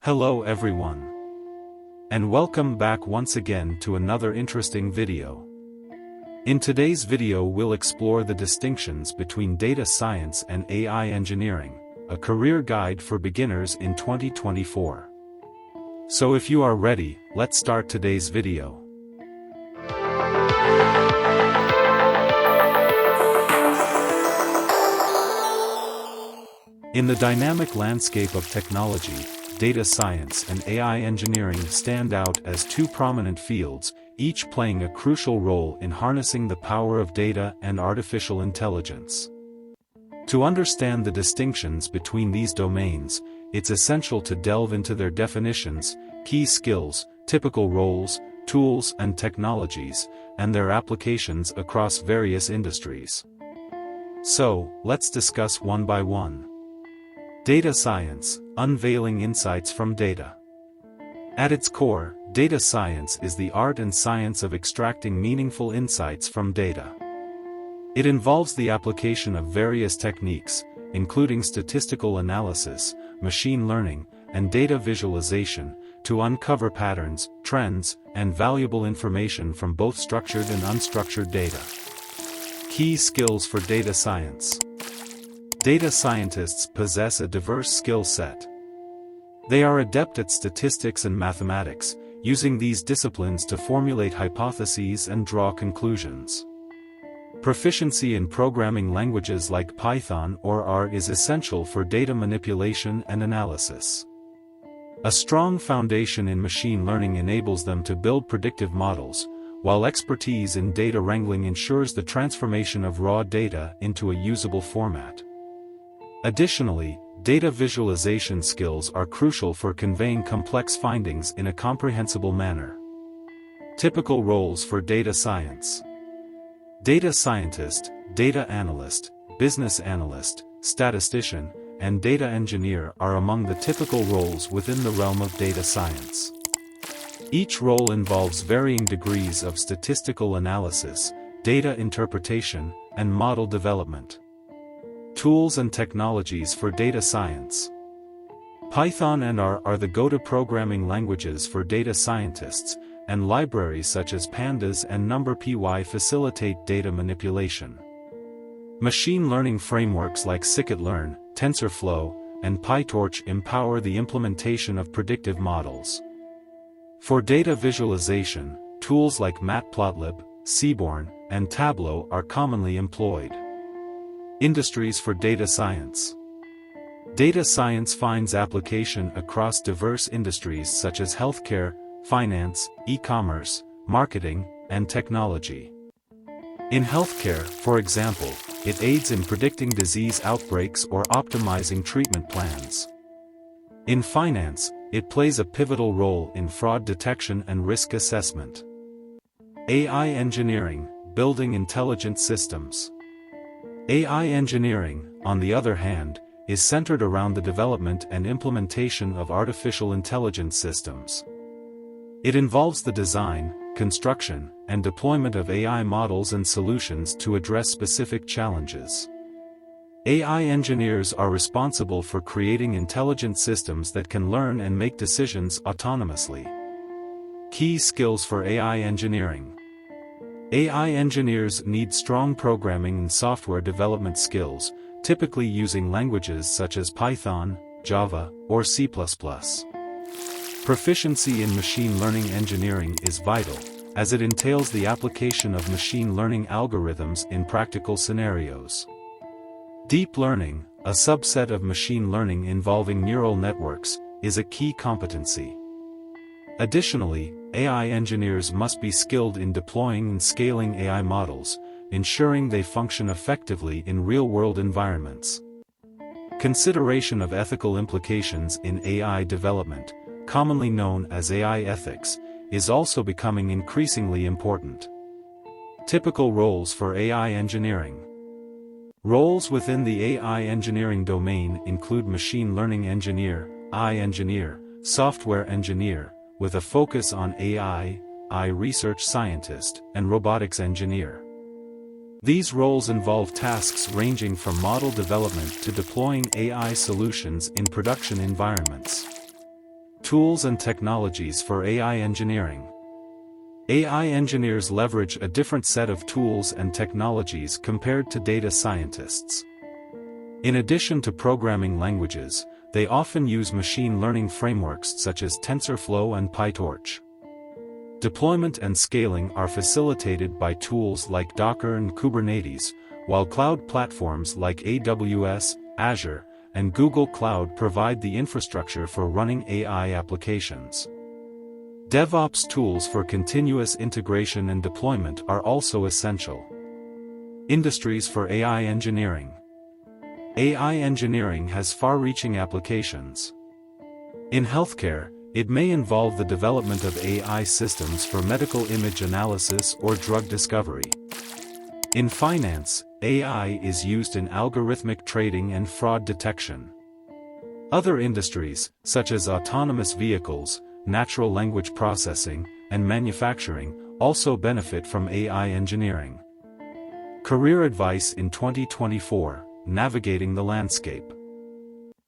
Hello everyone. And welcome back once again to another interesting video. In today's video we'll explore the distinctions between data science and AI engineering, a career guide for beginners in 2024. So if you are ready, let's start today's video. In the dynamic landscape of technology, data science and AI engineering stand out as two prominent fields, each playing a crucial role in harnessing the power of data and artificial intelligence. To understand the distinctions between these domains, it's essential to delve into their definitions, key skills, typical roles, tools and technologies, and their applications across various industries. So, let's discuss one by one. Data science, unveiling insights from data. At its core, data science is the art and science of extracting meaningful insights from data. It involves the application of various techniques, including statistical analysis, machine learning, and data visualization, to uncover patterns, trends, and valuable information from both structured and unstructured data. Key skills for data science. Data scientists possess a diverse skill set. They are adept at statistics and mathematics, using these disciplines to formulate hypotheses and draw conclusions. Proficiency in programming languages like Python or R is essential for data manipulation and analysis. A strong foundation in machine learning enables them to build predictive models, while expertise in data wrangling ensures the transformation of raw data into a usable format. Additionally, data visualization skills are crucial for conveying complex findings in a comprehensible manner. Typical roles for data science. Data scientist, data analyst, business analyst, statistician, and data engineer are among the typical roles within the realm of data science. Each role involves varying degrees of statistical analysis, data interpretation, and model development. Tools and technologies for data science. Python and R are the go-to programming languages for data scientists, and libraries such as Pandas and NumPy facilitate data manipulation. Machine learning frameworks like scikit-learn, TensorFlow, and PyTorch empower the implementation of predictive models. For data visualization, tools like Matplotlib, Seaborn, and Tableau are commonly employed. Industries for data science. Data science finds application across diverse industries such as healthcare, finance, e-commerce, marketing, and technology. In healthcare, for example, it aids in predicting disease outbreaks or optimizing treatment plans. In finance, it plays a pivotal role in fraud detection and risk assessment. AI engineering, building intelligent systems. AI engineering, on the other hand, is centered around the development and implementation of artificial intelligence systems. It involves the design, construction, and deployment of AI models and solutions to address specific challenges. AI engineers are responsible for creating intelligent systems that can learn and make decisions autonomously. Key skills for AI engineering. AI engineers need strong programming and software development skills, typically using languages such as Python, Java, or C++. Proficiency in machine learning engineering is vital, as it entails the application of machine learning algorithms in practical scenarios. Deep learning, a subset of machine learning involving neural networks, is a key competency. Additionally, AI engineers must be skilled in deploying and scaling AI models, ensuring they function effectively in real-world environments. Consideration of ethical implications in AI development, commonly known as AI ethics, is also becoming increasingly important. Typical roles for AI engineering. Roles within the AI engineering domain include machine learning engineer, AI engineer, software engineer, with a focus on AI research scientist, and robotics engineer. These roles involve tasks ranging from model development to deploying AI solutions in production environments. Tools and technologies for AI engineering. AI engineers leverage a different set of tools and technologies compared to data scientists. In addition to programming languages, they often use machine learning frameworks such as TensorFlow and PyTorch. Deployment and scaling are facilitated by tools like Docker and Kubernetes, while cloud platforms like AWS, Azure, and Google Cloud provide the infrastructure for running AI applications. DevOps tools for continuous integration and deployment are also essential. Industries for AI engineering. AI engineering has far-reaching applications. In healthcare, it may involve the development of AI systems for medical image analysis or drug discovery. In finance, AI is used in algorithmic trading and fraud detection. Other industries, such as autonomous vehicles, natural language processing, and manufacturing, also benefit from AI engineering. Career advice in 2024, navigating the landscape.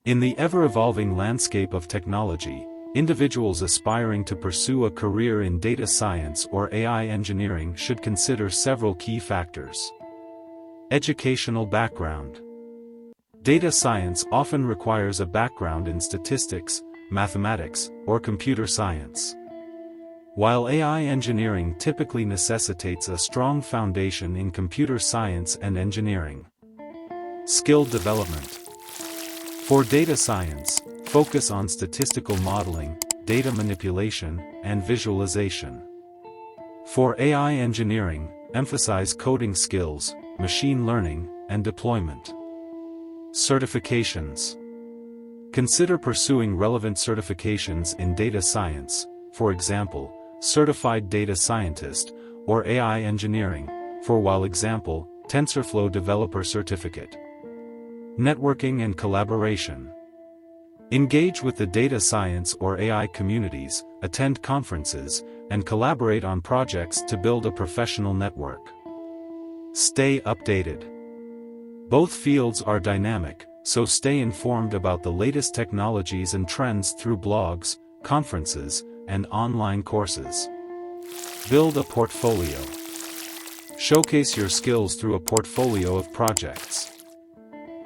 In the ever-evolving landscape of technology, individuals aspiring to pursue a career in data science or AI engineering should consider several key factors. Educational background. Data science often requires a background in statistics, mathematics, or computer science. While AI engineering typically necessitates a strong foundation in computer science and engineering. Skill development. For data science, focus on statistical modeling, data manipulation, and visualization. For AI engineering, emphasize coding skills, machine learning, and deployment. Certifications. Consider pursuing relevant certifications in data science, for example, Certified Data Scientist, or AI Engineering, for example, TensorFlow Developer Certificate. Networking and collaboration. Engage with the data science or AI communities, attend conferences, and collaborate on projects to build a professional network. Stay updated. Both fields are dynamic, so stay informed about the latest technologies and trends through blogs, conferences, and online courses. Build a portfolio. Showcase your skills through a portfolio of projects.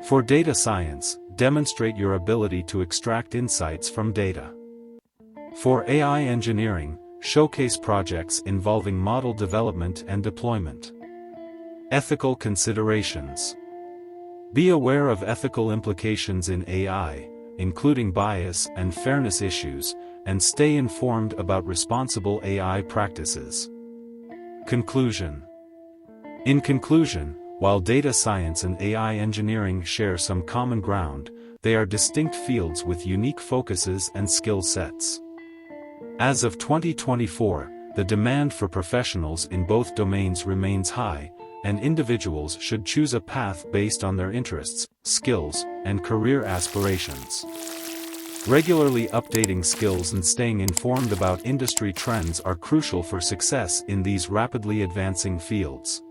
For data science, demonstrate your ability to extract insights from data. For AI engineering, showcase projects involving model development and deployment. Ethical considerations. Be aware of ethical implications in AI, including bias and fairness issues, and stay informed about responsible AI practices. Conclusion. In conclusion, while data science and AI engineering share some common ground, they are distinct fields with unique focuses and skill sets. As of 2024, the demand for professionals in both domains remains high, and individuals should choose a path based on their interests, skills, and career aspirations. Regularly updating skills and staying informed about industry trends are crucial for success in these rapidly advancing fields.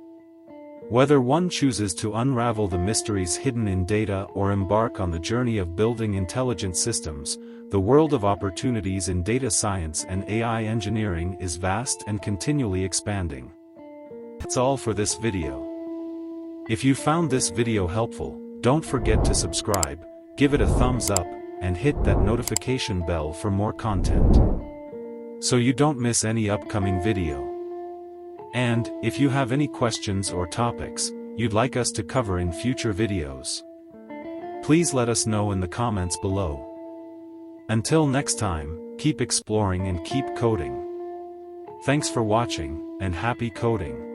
Whether one chooses to unravel the mysteries hidden in data or embark on the journey of building intelligent systems, the world of opportunities in data science and AI engineering is vast and continually expanding. That's all for this video. If you found this video helpful, don't forget to subscribe, give it a thumbs up, and hit that notification bell for more content, so you don't miss any upcoming video. And, if you have any questions or topics you'd like us to cover in future videos, please let us know in the comments below. Until next time, keep exploring and keep coding. Thanks for watching, and happy coding.